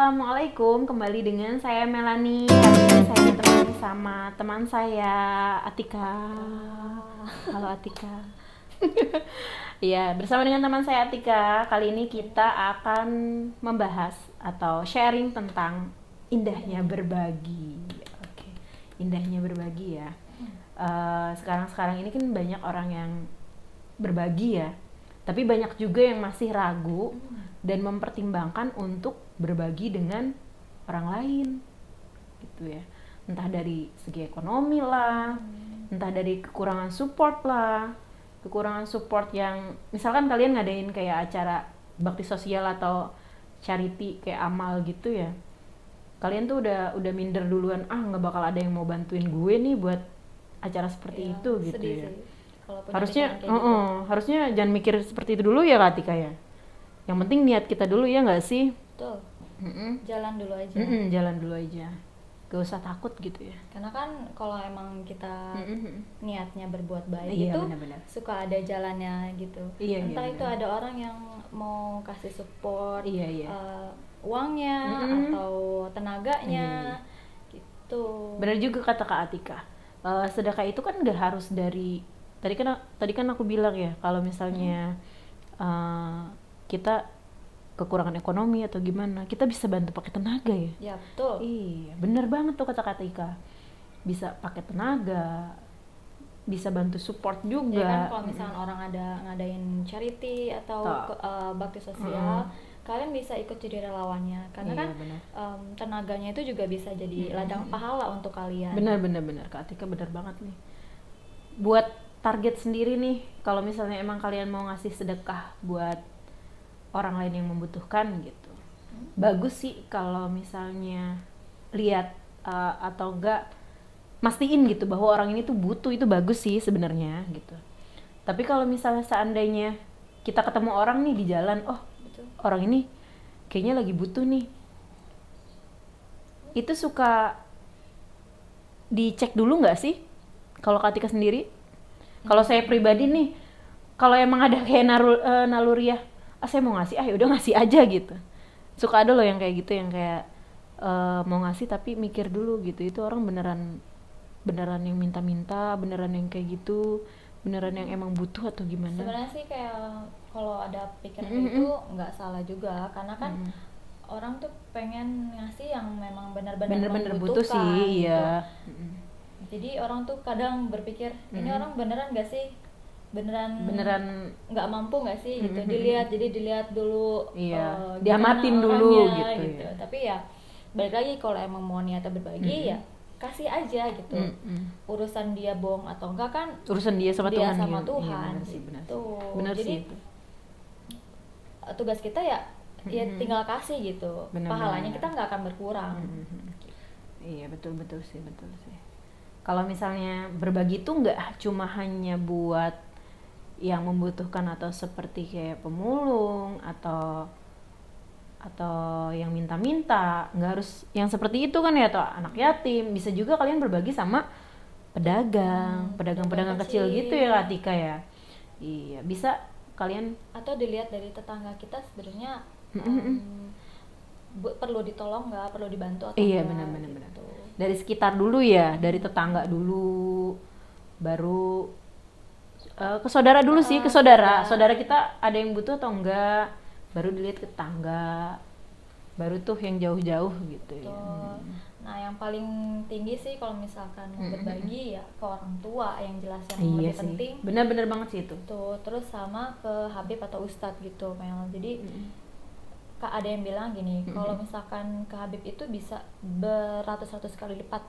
Assalamualaikum, kembali dengan saya Melani. Hari ini saya ditemani sama teman saya Atika. Halo Atika. Iya, bersama dengan teman saya Atika, kali ini kita akan membahas atau sharing tentang indahnya berbagi. Oke, indahnya berbagi ya. Sekarang ini kan banyak orang yang berbagi ya, tapi banyak juga yang masih ragu dan mempertimbangkan untuk berbagi dengan orang lain gitu ya, entah dari segi ekonomi lah, entah dari kekurangan support yang misalkan kalian ngadain kayak acara bakti sosial atau charity kayak amal gitu ya, kalian tuh udah minder duluan, nggak bakal ada yang mau bantuin gue nih buat acara seperti itu gitu ya. Harusnya jangan mikir seperti itu dulu ya Kak Tika ya. Yang penting niat kita dulu ya nggak sih? Betul. Jalan dulu aja. Jalan dulu aja. Gak usah takut gitu ya. Karena kan kalau emang kita niatnya berbuat baik Iya, itu benar-benar. suka ada jalannya gitu. Iya, Entah iya, itu ada orang yang mau kasih support, Iya. uangnya atau tenaganya, gitu. Benar juga kata Kak Atika. Sedekah itu kan nggak harus dari tadi kan aku bilang ya, kalau misalnya kita kekurangan ekonomi atau gimana, kita bisa bantu pakai tenaga ya. Ya betul. Iya, bener banget tuh kata Kak Atika. Bisa pakai tenaga, bisa bantu support juga. Ya kan kalau misalnya orang ada ngadain charity atau bakti sosial, kalian bisa ikut jadi relawannya. Karena kan tenaganya itu juga bisa jadi ladang pahala untuk kalian. Benar Kak Atika, benar banget nih. Buat target sendiri nih, kalau misalnya emang kalian mau ngasih sedekah buat orang lain yang membutuhkan gitu, bagus sih kalau misalnya lihat atau enggak mastiin gitu bahwa orang ini tuh butuh, itu bagus sih sebenarnya gitu. Tapi kalau misalnya seandainya kita ketemu orang nih di jalan, Betul. Orang ini kayaknya lagi butuh nih, itu suka dicek dulu nggak sih kalau Kak Tika sendiri? Kalau saya pribadi nih, kalau emang ada kayak naluriah, saya mau ngasih, ya udah ngasih aja gitu. Suka ada loh yang kayak gitu, yang kayak mau ngasih tapi mikir dulu gitu. Itu orang beneran yang minta-minta, beneran yang kayak gitu, beneran yang emang butuh atau gimana? Sebenarnya sih kayak kalau ada pikiran itu nggak salah juga, karena kan orang tuh pengen ngasih yang memang benar-benar butuh sih, iya. Jadi orang tuh kadang berpikir ini orang beneran nggak sih, beneran nggak mampu nggak sih gitu. Dilihat dulu, iya, diamatin dulu gitu. Ya. Tapi ya balik lagi, kalau emang mau niatnya berbagi ya kasih aja gitu. Urusan dia bohong atau enggak kan urusan dia sama Tuhan. Iya, benar gitu. Benar Jadi sih itu. Tugas kita ya tinggal kasih gitu. Pahalanya kita nggak akan berkurang. Iya, betul sih. Kalau misalnya berbagi itu nggak cuma hanya buat yang membutuhkan atau seperti kayak pemulung atau yang minta-minta, nggak harus yang seperti itu kan ya, atau anak yatim. Bisa juga kalian berbagi sama pedagang kecil gitu ya Kak Tika ya. Iya, bisa kalian, atau dilihat dari tetangga kita sebenarnya perlu ditolong nggak, perlu dibantu atau iya, enggak. benar. Gitu. Dari sekitar dulu ya, dari tetangga dulu, baru ke saudara dulu sih, ke saudara kita ada yang butuh atau enggak, baru dilihat ke tetangga, baru tuh yang jauh-jauh gitu ya. Nah, yang paling tinggi sih kalau misalkan mau berbagi ya ke orang tua, yang jelas yang Iya lebih sih. penting. Benar banget sih itu. Tuh, terus sama ke habib atau ustadz gitu, Mel. Jadi ada yang bilang gini, kalau misalkan ke habib itu bisa beratus-ratus kali lipat,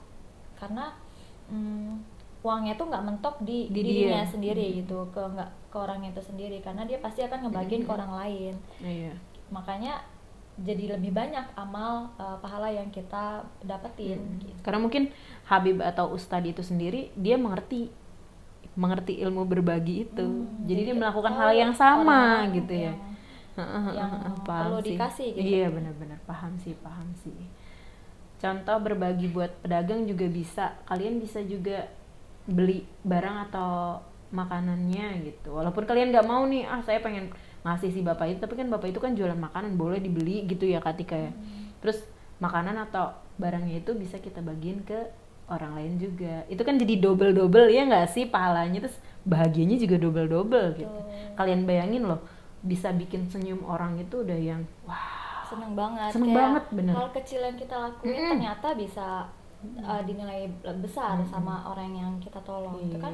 karena uangnya tuh nggak mentok di dirinya sendiri gitu, nggak ke orangnya itu sendiri, karena dia pasti akan ngebagiin ke orang lain. Iya. Makanya jadi lebih banyak amal pahala yang kita dapetin gitu. Karena mungkin habib atau ustadz itu sendiri dia mengerti ilmu berbagi itu, jadi dia melakukan hal yang sama gitu ya. Yang paham perlu sih. dikasih gitu. Iya, benar paham sih. Contoh berbagi buat pedagang juga bisa, kalian bisa juga beli barang atau makanannya gitu, walaupun kalian nggak mau nih, saya pengen ngasih si bapak itu, tapi kan bapak itu kan jualan makanan, boleh dibeli gitu ya Kak Tika ya. Terus makanan atau barangnya itu bisa kita bagiin ke orang lain juga. Itu kan jadi double ya nggak sih pahalanya, terus bahagianya juga double gitu. Kalian bayangin loh, bisa bikin senyum orang itu udah yang wah, seneng banget. Seneng Kayak banget, bener. hal kecil yang kita lakuin ternyata bisa dinilai besar sama orang yang kita tolong. Itu kan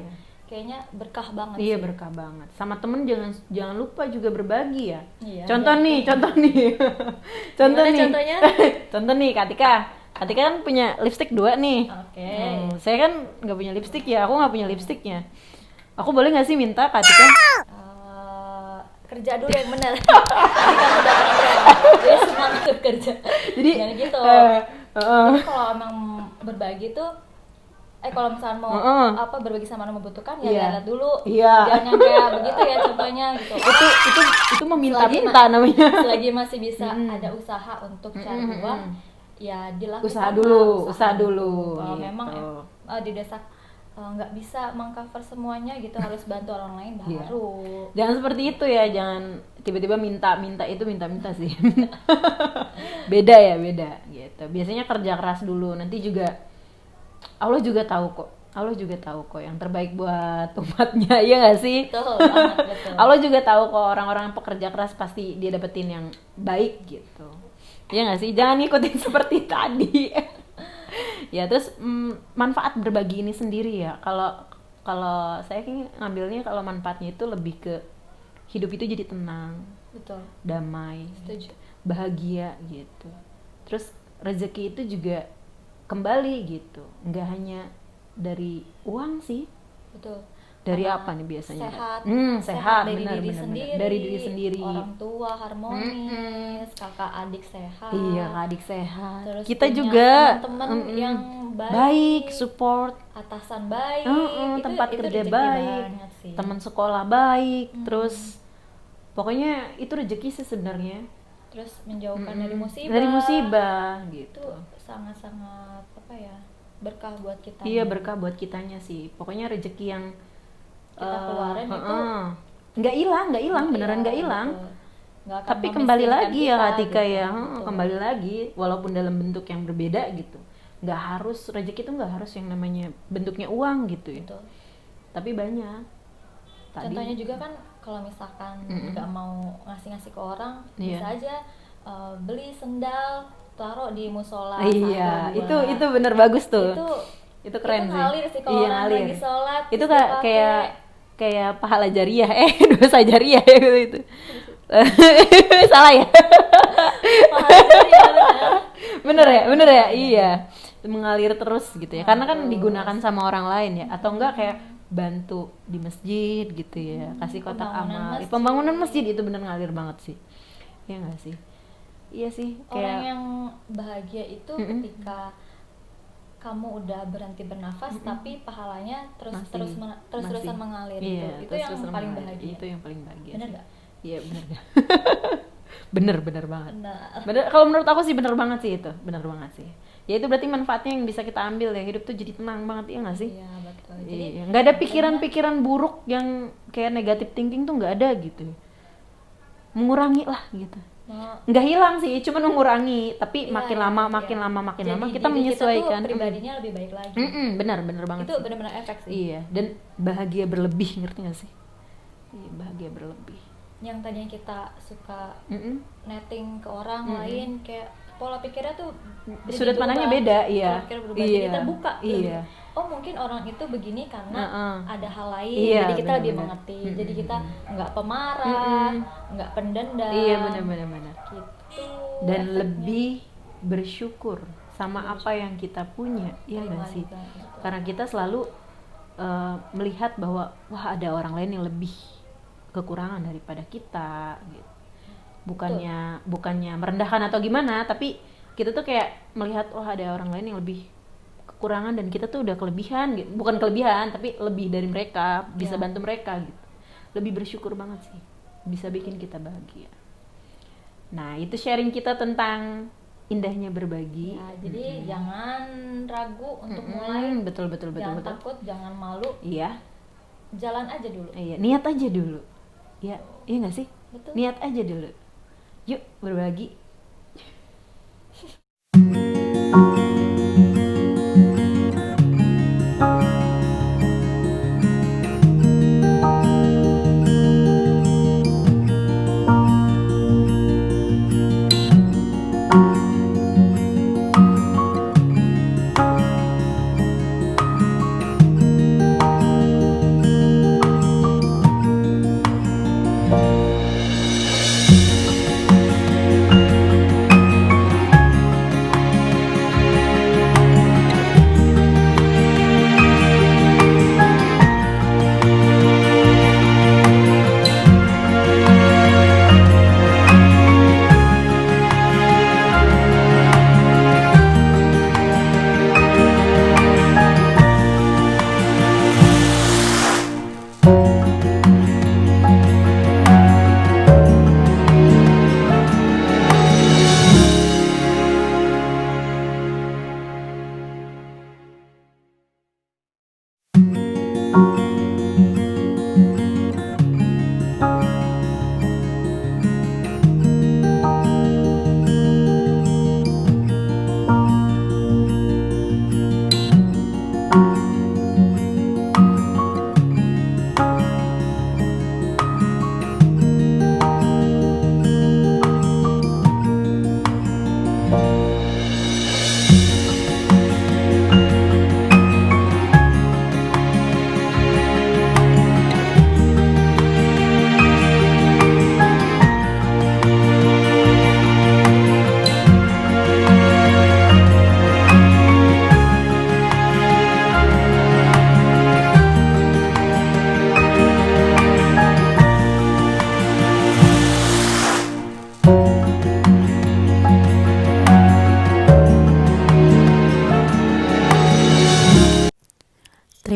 kayaknya berkah banget Iya sih. berkah banget. Sama temen jangan lupa juga berbagi ya. Iya, contoh iya. nih contoh Gimana nih contohnya? contoh nih Katika kan punya lipstick 2 nih. Oke. Saya kan nggak punya lipstick ya, aku nggak punya lipsticknya. Aku boleh nggak sih minta Katika? Kerja dulu yang benar. Jadi kamu udah keren. Jadi semangat tuh kerja. Jadi jangan gitu. Jadi kalau emang berbagi tuh kalau misalnya mau berbagi sama orang membutuhkan ya lihat dulu. Jangan yang kayak begitu ya contohnya gitu. Itu meminta-minta namanya. Selagi masih bisa ada usaha untuk cari uang, ya dilakukan. Usaha dulu. Kalau gitu. memang didesak nggak bisa mengcover semuanya gitu, harus bantu orang lain baru. Jangan seperti itu ya, jangan tiba-tiba minta sih. beda gitu. Biasanya kerja keras dulu, nanti juga Allah juga tahu kok yang terbaik buat umatnya, ya nggak sih? Betul. Allah juga tahu kok orang-orang yang pekerja keras pasti dia dapetin yang baik gitu, ya nggak sih? Jangan ikutin seperti tadi. Ya terus manfaat berbagi ini sendiri ya, kalau saya ngambilnya kalau manfaatnya itu lebih ke hidup itu jadi tenang, betul, damai, setuju, bahagia gitu. Terus rezeki itu juga kembali gitu, nggak hanya dari uang sih, betul. Dari apa nih biasanya? Sehat dari benar, diri benar, sendiri, dari diri sendiri, orang tua harmonis, kakak adik sehat, iya adik sehat, terus kita punya juga teman-teman yang baik, support, atasan baik, tempat itu kerja rezeki baik, sih. teman sekolah baik, terus pokoknya itu rezeki sih sebenarnya. Terus menjauhkan dari musibah gitu. Itu sangat-sangat berkah buat kita. Iya, berkah buat kitanya sih. Pokoknya rezeki yang kita keluarin itu nggak hilang, beneran nggak hilang. Tapi kembali lagi ya Katika gitu. Ya kembali lagi walaupun dalam bentuk yang berbeda gitu. Nggak harus, rezeki itu nggak harus yang namanya bentuknya uang gitu ya. Betul. Tapi banyak. Contohnya juga kan kalau misalkan nggak mau ngasih ke orang, bisa aja beli sendal, taruh di musola. Iya, itu bener bagus tuh. Itu keren itu ngalir sih kalau orang lagi sholat. Itu kayak pahala jariah, dosa jariah ya gitu. Salah ya? Pahala jariah bener ya, iya. Mengalir terus gitu ya, karena kan digunakan sama orang lain ya, atau enggak kayak bantu di masjid gitu ya, kasih kotak amal. Pembangunan masjid itu bener ngalir banget sih, ya nggak sih? Iya sih. Orang yang bahagia itu ketika kamu udah berhenti bernafas, tapi pahalanya terus-terusan mengalir. Iya, itu yang paling bahagia. Itu yang paling bahagia. Bener nggak? Iya bener. bener banget. Bener. Kalau menurut aku sih bener banget sih itu, bener banget sih. Ya itu berarti manfaatnya yang bisa kita ambil ya, hidup tuh jadi tenang banget, ya nggak sih? Iya betul. Jadi nggak ada pikiran-pikiran buruk yang kayak negative thinking tuh nggak ada gitu. Mengurangi lah gitu. Nggak hilang sih, cuma mengurangi, tapi makin lama kita menyesuaikan. Kita tuh pribadinya lebih baik lagi. Benar banget. Itu benar-benar efek sih. Iya, dan bahagia berlebih, ngerti nggak sih? Iya, bahagia berlebih. Yang tadinya kita suka netting ke orang lain, kayak pola pikirnya tuh sudut pandangnya beda, iya. Pola pikir berubah, jadi terbuka. Iya. Oh mungkin orang itu begini karena ada hal lain, iya, jadi kita lebih mengerti. Jadi kita nggak pemarah, nggak pendendam. Iya benar. Gitu. Dan lebih bersyukur sama apa yang kita punya, iya nggak sih? Karena kita selalu melihat bahwa wah ada orang lain yang lebih kekurangan daripada kita, gitu. Bukannya merendahkan atau gimana, tapi kita tuh kayak melihat wah ada orang lain yang lebih kekurangan dan kita tuh udah kelebihan gitu. Bukan kelebihan tapi lebih dari mereka, bisa bantu mereka gitu. Lebih bersyukur banget sih, bisa bikin kita bahagia. Nah itu sharing kita tentang indahnya berbagi ya, jadi jangan ragu untuk mulai. Betul. Jangan takut, jangan malu. Iya, jalan aja dulu. Iya, niat aja dulu ya, iya nggak sih? Betul. Niat aja dulu, yuk berbagi.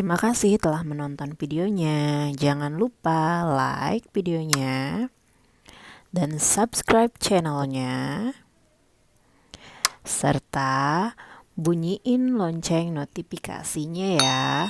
Terima kasih telah menonton videonya. Jangan lupa like videonya dan subscribe channelnya, serta bunyiin lonceng notifikasinya ya.